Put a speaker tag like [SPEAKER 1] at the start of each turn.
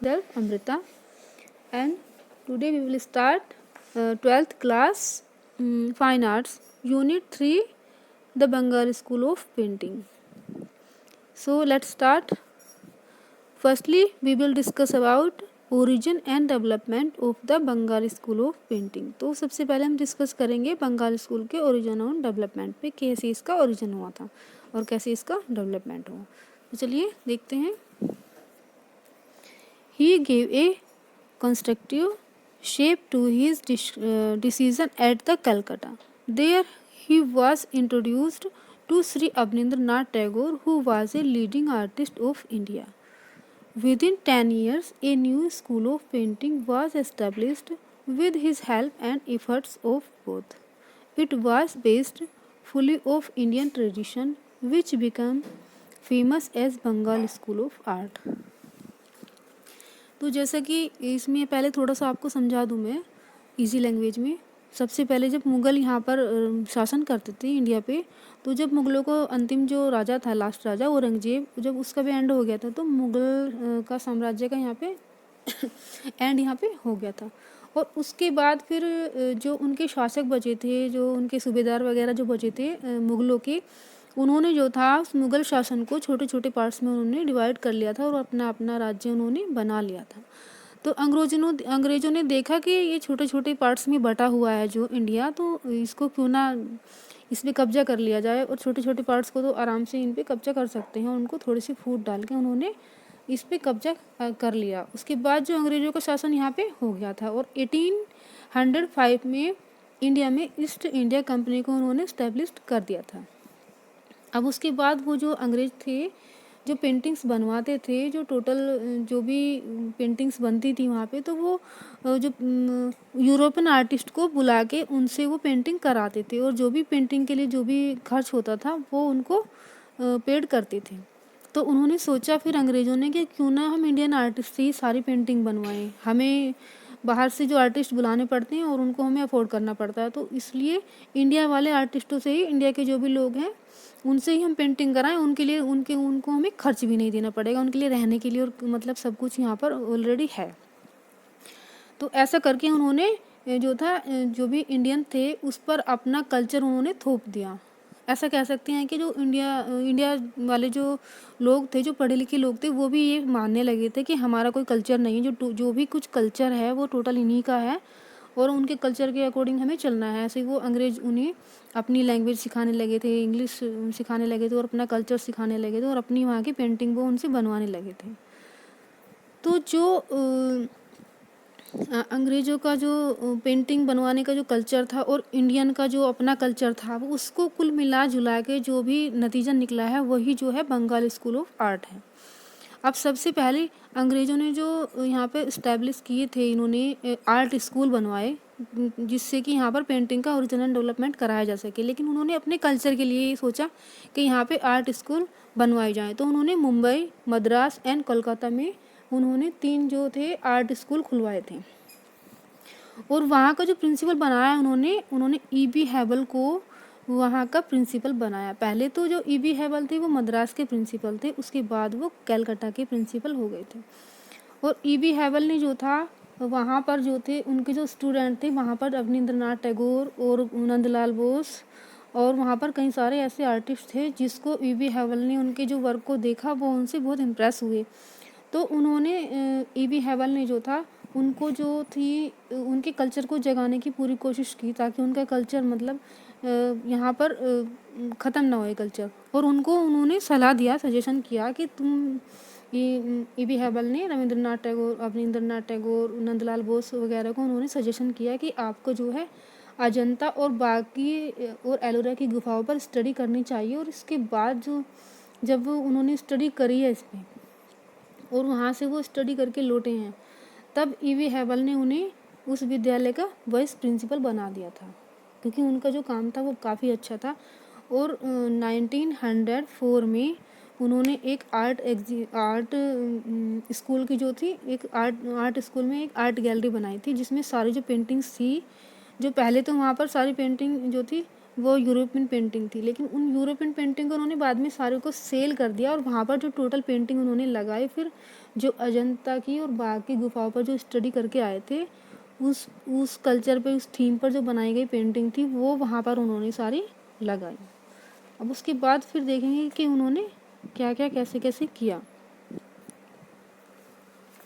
[SPEAKER 1] Myself Amrita, and today we will start 12th class Fine Arts Unit 3, the Bengal School of Painting. So let's start. Firstly, we will discuss about origin and development of the Bengal School of Painting. तो सबसे पहले हम discuss करेंगे Bengal school के origin और development पे, कैसे इसका ओरिजिन हुआ था और कैसे इसका डेवलपमेंट हुआ. तो चलिए देखते हैं. He gave a constructive shape to his decision at the Calcutta. There he was introduced to Sri Abhindranath Tagore, who was a leading artist of India. Within 10 years, a new school of painting was established with his help and efforts of both. It was based fully of Indian tradition, which became famous as Bengal School of Art. तो जैसा कि इसमें पहले थोड़ा सा आपको समझा दूँ मैं इजी लैंग्वेज में. सबसे पहले जब मुग़ल यहाँ पर शासन करते थे इंडिया पे, तो जब मुग़लों को अंतिम जो राजा था, लास्ट राजा औरंगजेब, जब उसका भी एंड हो गया था, तो मुग़ल का साम्राज्य का यहाँ पे एंड यहाँ पे हो गया था. और उसके बाद फिर जो उनके शासक बचे थे, जो उनके सूबेदार वगैरह जो बचे थे मुग़लों के, उन्होंने जो था उस मुग़ल शासन को छोटे छोटे पार्ट्स में उन्होंने डिवाइड कर लिया था और अपना अपना राज्य उन्होंने बना लिया था. तो अंग्रेज़ों ने देखा कि ये छोटे छोटे पार्ट्स में बटा हुआ है जो इंडिया, तो इसको क्यों ना इस पर कब्जा कर लिया जाए, और छोटे छोटे पार्ट्स को तो आराम से इन पे कब्जा कर सकते हैं. उनको थोड़ी सी फूट डाल के उन्होंने इस पे कब्जा कर लिया. उसके बाद जो अंग्रेज़ों का शासन यहाँ पे हो गया था, और 1805 में इंडिया में ईस्ट इंडिया कंपनी को उन्होंने इस्टेब्लिश कर दिया था. अब उसके बाद वो जो अंग्रेज़ थे, जो पेंटिंग्स बनवाते थे, जो टोटल जो भी पेंटिंग्स बनती थी वहाँ पे, तो वो जो यूरोपियन आर्टिस्ट को बुला के उनसे वो पेंटिंग कराते थे, और जो भी पेंटिंग के लिए जो भी खर्च होता था वो उनको पेड करते थे. तो उन्होंने सोचा फिर अंग्रेज़ों ने कि क्यों ना हम इंडियन आर्टिस्ट से ही सारी पेंटिंग बनवाएं. हमें बाहर से जो आर्टिस्ट बुलाने पड़ते हैं और उनको हमें अफोर्ड करना पड़ता है, तो इसलिए इंडिया वाले आर्टिस्टों से ही, इंडिया के जो भी लोग हैं उनसे ही हम पेंटिंग कराएं. उनके लिए उनको हमें खर्च भी नहीं देना पड़ेगा, उनके लिए रहने के लिए, और मतलब सब कुछ यहाँ पर ऑलरेडी है. तो ऐसा करके उन्होंने जो था, जो भी इंडियन थे उस पर अपना कल्चर उन्होंने थोप दिया. ऐसा कह सकते हैं कि जो इंडिया वाले जो लोग थे, जो पढ़े लिखे लोग थे, वो भी ये मानने लगे थे कि हमारा कोई कल्चर नहीं है, जो भी कुछ कल्चर है वो टोटल इन्हीं का है, और उनके कल्चर के अकॉर्डिंग हमें चलना है. ऐसे वो अंग्रेज़ उन्हें अपनी लैंग्वेज सिखाने लगे थे, इंग्लिश सिखाने लगे थे, और अपना कल्चर सिखाने लगे थे, और अपनी वहाँ की पेंटिंग वो उनसे बनवाने लगे थे. तो जो अंग्रेज़ों का जो पेंटिंग बनवाने का जो कल्चर था और इंडियन का जो अपना कल्चर था, वो उसको कुल मिला जुला के जो भी नतीजा निकला है वही जो है बंगाल स्कूल ऑफ आर्ट है. अब सबसे पहले अंग्रेज़ों ने जो यहाँ पे इस्टेब्लिश किए थे, इन्होंने आर्ट स्कूल बनवाए जिससे कि यहाँ पर पेंटिंग का ओरिजिनल डेवलपमेंट कराया जा सके. लेकिन उन्होंने अपने कल्चर के लिए सोचा कि यहाँ पे आर्ट स्कूल बनवाए जाएँ. तो उन्होंने मुंबई, मद्रास एंड कोलकाता में उन्होंने 3 जो थे आर्ट स्कूल खुलवाए थे. और वहाँ का जो प्रिंसिपल बनाया उन्होंने E.B. हैवल को वहाँ का प्रिंसिपल बनाया. पहले तो जो E.B. हैवल थे वो मद्रास के प्रिंसिपल थे, उसके बाद वो कलकत्ता के प्रिंसिपल हो गए थे. और E.B. हैवल ने जो था वहाँ पर जो थे उनके जो स्टूडेंट थे, वहाँ पर अवनींद्रनाथ टैगोर और नंदलाल बोस, और वहाँ पर कई सारे ऐसे आर्टिस्ट थे जिसको E.B. हैवल ने उनके जो वर्क को देखा, वो उनसे बहुत इम्प्रेस हुए. तो उन्होंने E.B. हैवल ने जो था उनको जो थी उनके कल्चर को जगाने की पूरी कोशिश की, ताकि उनका कल्चर मतलब यहाँ पर ख़त्म ना हो कल्चर. और उनको उन्होंने सलाह दिया, सजेशन किया कि तुम E.B. हैवल ने रविंद्रनाथ टैगोर, अवनींद्रनाथ टैगोर, नंदलाल बोस वगैरह को उन्होंने सजेशन किया कि आपको जो है अजंता और बाकी और एलोरा की गुफाओं पर स्टडी करनी चाहिए. और इसके बाद जब उन्होंने स्टडी करी है इसमें और वहाँ से वो स्टडी करके लौटे हैं, तब E.B. हैवल ने उन्हें उस विद्यालय का वाइस प्रिंसिपल बना दिया था, क्योंकि उनका जो काम था वो काफ़ी अच्छा था. और 1904 में उन्होंने एक आर्ट स्कूल की जो थी, एक आर्ट स्कूल में एक आर्ट गैलरी बनाई थी, जिसमें सारी जो पेंटिंग्स थी, जो पहले तो वहाँ पर सारी पेंटिंग जो थी वो यूरोपियन पेंटिंग थी, लेकिन उन यूरोपियन पेंटिंग को उन्होंने बाद में सारे को सेल कर दिया और वहाँ पर जो टोटल पेंटिंग उन्होंने लगाई, फिर जो अजंता की और बाघ की गुफाओं पर जो स्टडी करके आए थे, उस कल्चर पे, उस थीम पर जो बनाई गई पेंटिंग थी वो वहाँ पर उन्होंने सारी लगाई। अब उसके बाद फिर देखेंगे कि उन्होंने क्या क्या कैसे कैसे किया।